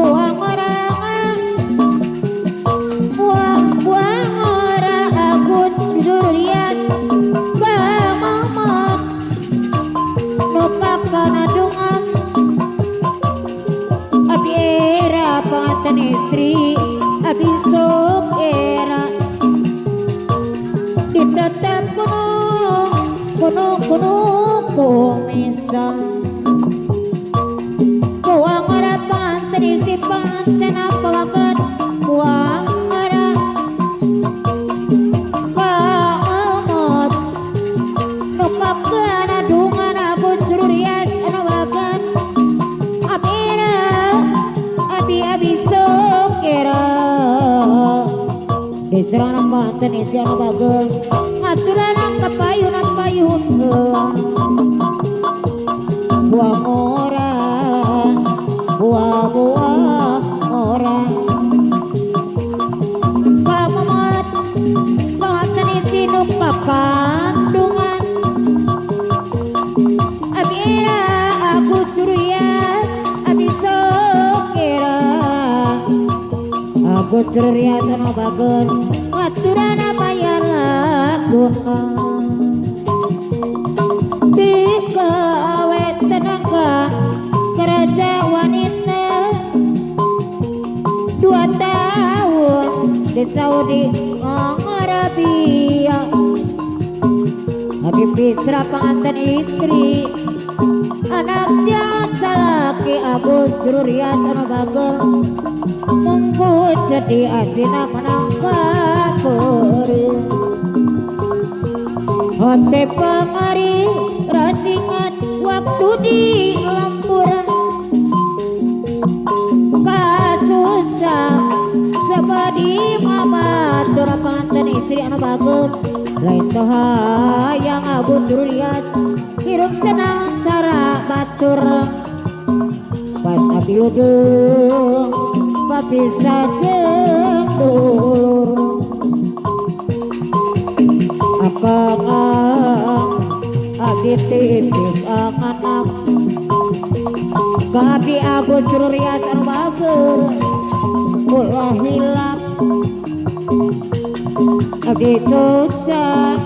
buang orang buang orang Agus durian bamamot nuka kana dungan abdi era panganten istri abdi sok era ditetep gunung kumisang buang orang panganten istri panganten apa waket buang orang bamamot nuka kana dungan Agus durian anu waket amira abi sok era diserang panganten istri anu bagel ngaturan kapayun payun buang orang buang orang pamamat panganten istri nu kakandungan abira aku curias abi sokira aku curias anu bagel ngaturan payun lakunna dikawe tenaga kerja wanita 2 tahun di Saudi Arabia Habib Bisra panganten istri anak jangan salaki Agus Durian anu bagel mungkut sedih asina menangka kuri Hote pemari rasingat waktu di lembur kasusah sebadi mama dora panganten istri anu bagel lain yang Abu Durian hirup tenang cara batur pas api ludung papisa jeung dulur akang abdi tipis anganak ka abdi Agus Durian anu bagel ulah hilap abdi susah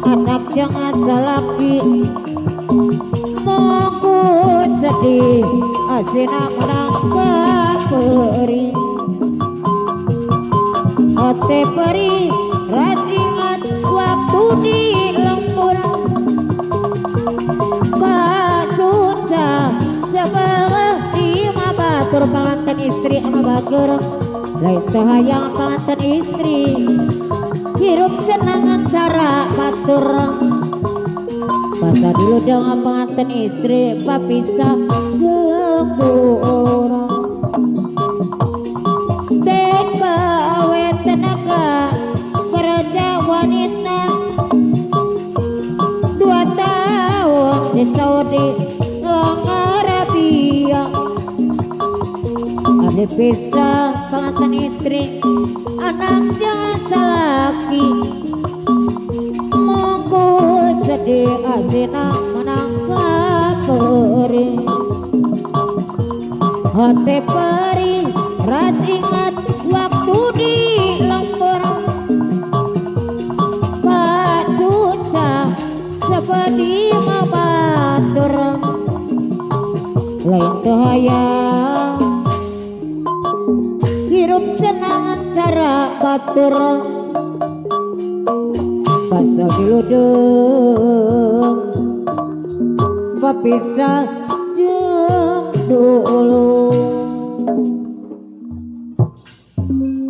anak jangan salaki mongkut sedih asina menang kering ote peri rasingat waktu di lembur kasusah sebelah di mabatur panganten istri anu bagel lain hayang panganten istri hirup senangan cara batur masa dulu dengan panganten istri papisah jeung orang TKW tenaga kerja wanita 2 tahun di Saudi Arabia ada pisah panganten istri anak jangan salaki mongkut sedih asina menangka kering hati peri rasingat waktu di lembur kasusah seperti mabatur lain hayang hirup senangan cara batur pasal diludung papisah